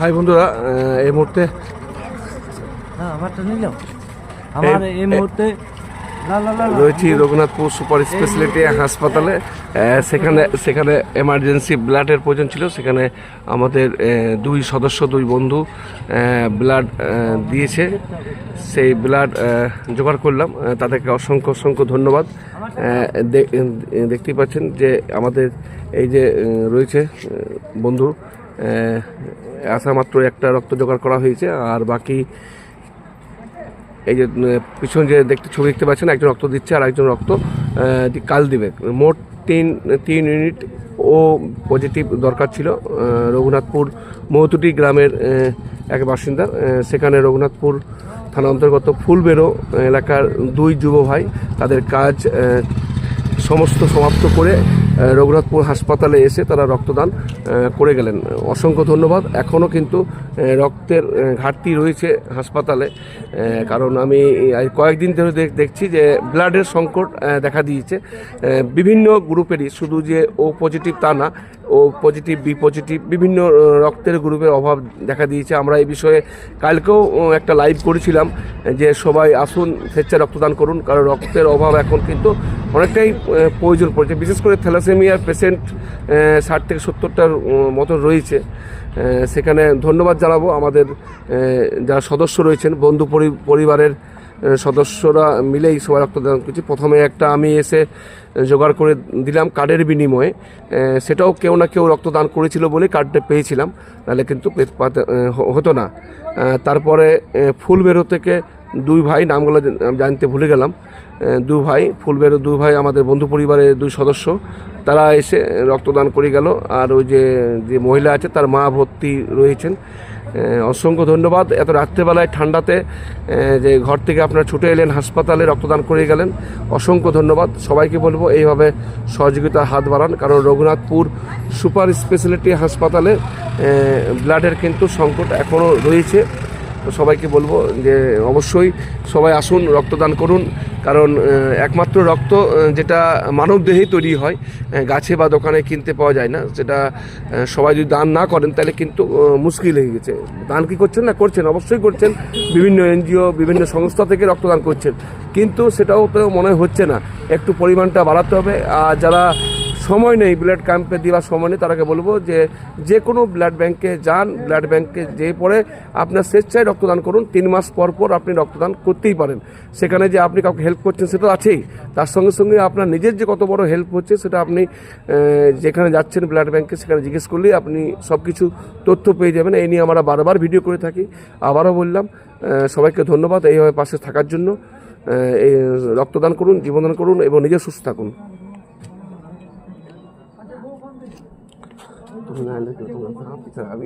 High বন্ধুরা, এই মুহূর্তে রয়েছি রঘুনাথপুর সুপার স্পেশালিটি হাসপাতালে। সেখানে এমার্জেন্সি ব্লাডের প্রয়োজন ছিল। সেখানে আমাদের দুই বন্ধু ব্লাড দিয়েছে। সেই ব্লাড জোগাড় করলাম, তাদেরকে অসংখ্য ধন্যবাদ। দেখতেই পাচ্ছেন যে আমাদের এই যে রয়েছে বন্ধু, আসা মাত্র একটা রক্ত জোগাড় করা হয়েছে, আর বাকি এই যে পিছনে যে ছবি দেখতে পাচ্ছেন, একজন রক্ত দিচ্ছে আর একজন রক্ত কাল দিবে। মোট তিন ইউনিট ও পজিটিভ দরকার ছিল। রঘুনাথপুর মৌতুটি গ্রামের এক বাসিন্দা। সেখানে রঘুনাথপুর থানা অন্তর্গত ফুলবেরো এলাকার দুই যুব ভাই তাদের কাজ সমস্ত সমাপ্ত করে রঘুনাথপুর হাসপাতালে এসে তারা রক্তদান করে গেলেন। অসংখ্য ধন্যবাদ। এখনও কিন্তু রক্তের ঘাটতি রয়েছে হাসপাতালে, কারণ আমি কয়েকদিন ধরে দেখছি যে ব্লাডের সংকট দেখা দিয়েছে বিভিন্ন গ্রুপেরই, শুধু যে ও পজিটিভ তা না, ও পজিটিভ, বি পজিটিভ, বিভিন্ন রক্তের গ্রুপের অভাব দেখা দিয়েছে। আমরা এই বিষয়ে কালকেও একটা লাইভ করেছিলাম যে সবাই আসুন, স্বেচ্ছায় রক্তদান করুন, কারণ রক্তের অভাব এখন কিন্তু অনেকটাই প্রয়োজন পড়ছে। বিশেষ করে থ্যালাসেমিয়ার পেশেন্ট 60 থেকে 70টার মতো রয়েছে। সেখানে ধন্যবাদ জানাবো আমাদের যারা সদস্য রয়েছেন, বন্ধু পরিবারের সদস্যরা মিলেই সবাই রক্তদান করছি। প্রথমে একটা আমি এসে জোগাড় করে দিলাম কার্ডের বিনিময়ে, সেটাও কেউ না কেউ রক্তদান করেছিল বলে কার্ডটা পেয়েছিলাম, নাহলে কিন্তু হতো না। তারপরে ফুলবেরো থেকে দুই ভাই, নামগুলো জানতে ভুলে গেলাম, ফুলবেরো দুই ভাই আমাদের বন্ধু পরিবারের দুই সদস্য, তারা এসে রক্তদান করে গেল। আর ওই যে মহিলা আছে তার মা ভর্তি রয়েছেন। অসংখ্য ধন্যবাদ। এত রাত্রেবেলায় ঠান্ডাতে যে ঘর থেকে আপনারা ছুটে এলেন হাসপাতালে, রক্তদান করে গেলেন, অসংখ্য ধন্যবাদ। সবাইকে বলবো এইভাবে সহযোগিতার হাত বাড়ান, কারণ রঘুনাথপুর সুপার স্পেশালিটি হাসপাতালে ব্লাডের কিন্তু সংকট এখনও রয়েছে। তো সবাইকে বলবো যে অবশ্যই সবাই আসুন, রক্তদান করুন, কারণ একমাত্র রক্ত যেটা মানবদেহেই তৈরি হয়, গাছে বা দোকানে কিনতে পাওয়া যায় না। সেটা সবাই যদি দান না করেন তাহলে কিন্তু মুশকিল হয়ে গেছে। দান কি করছেন না? করছেন, অবশ্যই করছেন। বিভিন্ন এনজিও, বিভিন্ন সংস্থা থেকে রক্তদান করছেন, কিন্তু সেটাও তো মনে হচ্ছে না। একটু পরিমাণটা বাড়াতে হবে। আর যারা সময় নেই, ব্লাড ক্যাম্পে দেওয়ার সময় নেই, তারাকে বলবো যে কোনো ব্লাড ব্যাংকে যান, ব্লাড ব্যাংকে যেয়ে পরে আপনার স্বেচ্ছায় রক্তদান করুন। 3 মাস পর আপনি রক্তদান করতেই পারেন। সেখানে যে আপনি কাউকে হেল্প করছেন সেটা আছেই, তার সঙ্গে সঙ্গে আপনার নিজের যে কত বড় হেল্প হচ্ছে সেটা আপনি যেখানে যাচ্ছেন ব্লাড ব্যাংকে, সেখানে জিজ্ঞেস করলেই আপনি সব কিছু তথ্য পেয়ে যাবেন। এই নিয়ে আমরা বারবার ভিডিও করে থাকি। আবারও বললাম, সবাইকে ধন্যবাদ এইভাবে পাশে থাকার জন্য। এই রক্তদান করুন, জীবনদান করুন এবং নিজে সুস্থ থাকুন। তুমি না